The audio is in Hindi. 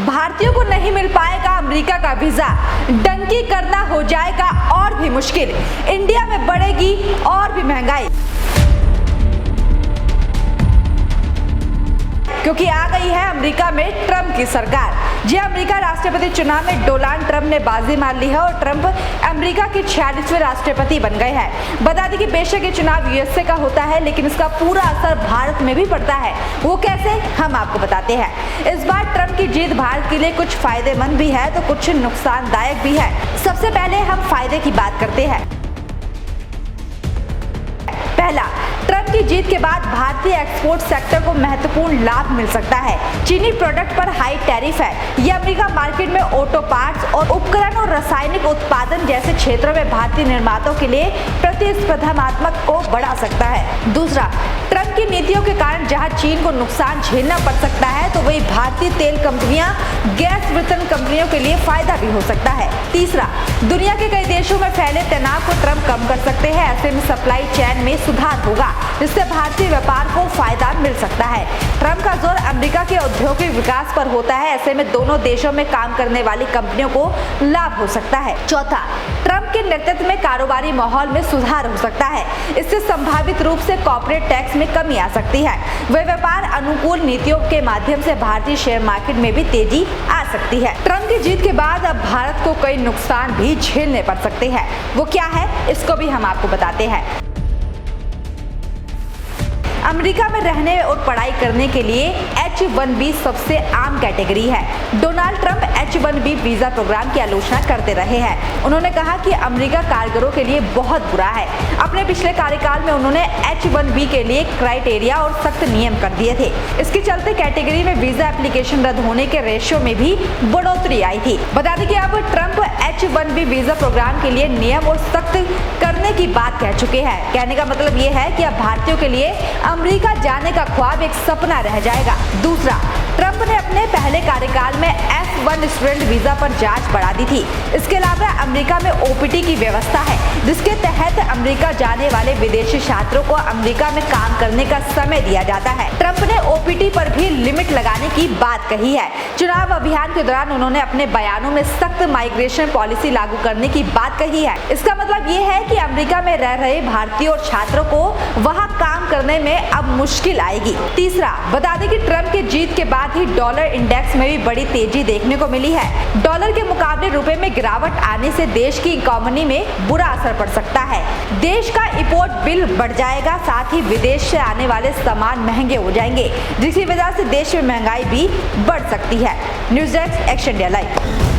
भारतीयों को नहीं मिल पाएगा अमेरिका का वीजा, डंकी करना हो जाएगा और भी मुश्किल, इंडिया में बढ़ेगी और भी महंगाई। क्योंकि आ गई है अमेरिका में ट्रंप की सरकार। जी, अमेरिका राष्ट्रपति चुनाव में डोनाल्ड ट्रंप ने बाजी मार ली है और ट्रंप अमेरिका के 46वें राष्ट्रपति बन गए हैं। बता दें कि बेशक ये चुनाव यूएसए का होता है, लेकिन इसका पूरा असर भारत में भी पड़ता है। वो कैसे, हम आपको बताते हैं। इस बार ट्रंप की जीत भारत के लिए कुछ फायदेमंद भी है तो कुछ नुकसानदायक भी है। सबसे पहले हम फायदे की बात करते हैं। पहला, ट्रंप की जीत के बाद भारतीय एक्सपोर्ट सेक्टर को महत्वपूर्ण लाभ मिल सकता है। चीनी प्रोडक्ट पर हाई टैरिफ है। यह अमेरिका मार्केट में ऑटो पार्ट्स और उपकरण और रासायनिक उत्पादन जैसे क्षेत्रों में भारतीय निर्माताओं के लिए प्रतिस्पर्धात्मक को बढ़ा सकता है। दूसरा, ट्रंप की नीतियों के कारण जहां चीन को नुकसान झेलना पड़ सकता है, तो वही भारतीय तेल कंपनियां, गैस वितरण कंपनियों के लिए फायदा भी हो सकता है। तीसरा, दुनिया के कई देशों में फैले तनाव को ट्रंप कम कर सकते हैं। ऐसे में सप्लाई चेन में सुधार होगा, जिससे भारतीय व्यापार को फायदा मिल सकता है। ट्रंप का जोर अमेरिका के औद्योगिक विकास पर होता है। ऐसे में दोनों देशों में काम करने वाली कंपनियों को लाभ हो सकता है। चौथा, ट्रंप के नेतृत्व में कारोबारी माहौल में सुधार हो सकता है। इससे संभावित रूप से कॉर्पोरेट टैक्स में कमी आ सकती है। वह व्यापार अनुकूल नीतियों के माध्यम से भारतीय शेयर मार्केट में भी तेजी आ सकती है। ट्रंप की जीत के बाद अब भारत को कई नुकसान भी झेलने पड़ सकते हैं। वो क्या है, इसको भी हम आपको बताते हैं। अमेरिका में रहने और पढ़ाई करने के लिए H-1B सबसे आम कैटेगरी है। Donald Trump H-1B visa programme की आलोचना करते रहे हैं। उन्होंने कहा कि अमेरिका कारीगरों के लिए बहुत बुरा है। अपने पिछले कार्यकाल में उन्होंने H-1B के लिए क्राइटेरिया और सख्त नियम कर दिए थे। इसके चलते कैटेगरी में वीजा एप्लीकेशन रद्द होने के रेशियो में भी बढ़ोतरी आई थी। बता दें कि अब ट्रंप H-1B वीजा प्रोग्राम के लिए नियम और सख्त करने की बात कह चुके हैं। कहने का मतलब ये है कि अब भारतीयों के लिए अमेरिका जाने का ख्वाब एक सपना रह जाएगा। दूसरा, ट्रंप ने अपने पहले कार्यकाल में F1 स्टूडेंट वीजा पर जांच बढ़ा दी थी। इसके अलावा अमेरिका में OPT की व्यवस्था है, जिसके तहत अमेरिका जाने वाले विदेशी छात्रों को अमेरिका में काम करने का समय दिया जाता है। ट्रंप ने OPT पर भी लिमिट लगाने की बात कही है। चुनाव अभियान के दौरान उन्होंने अपने बयानों में सख्त माइग्रेशन पॉलिसी लागू करने की बात कही है। इसका मतलब ये है कि अमेरिका में रह रहे भारतीयों और छात्रों को वहाँ काम करने में अब मुश्किल आएगी। तीसरा, बता दें कि ट्रंप की जीत के बाद ही डॉलर इंडेक्स में भी बड़ी तेजी देखने को मिली है। डॉलर के मुकाबले रुपए में गिरावट आने से देश की इकोनॉमी में बुरा असर पड़ सकता है। देश का इंपोर्ट बिल बढ़ जाएगा, साथ ही विदेश से आने वाले सामान महंगे हो जाएंगे, जिसकी वजह से देश में महंगाई भी बढ़ सकती है। News desk, action India live.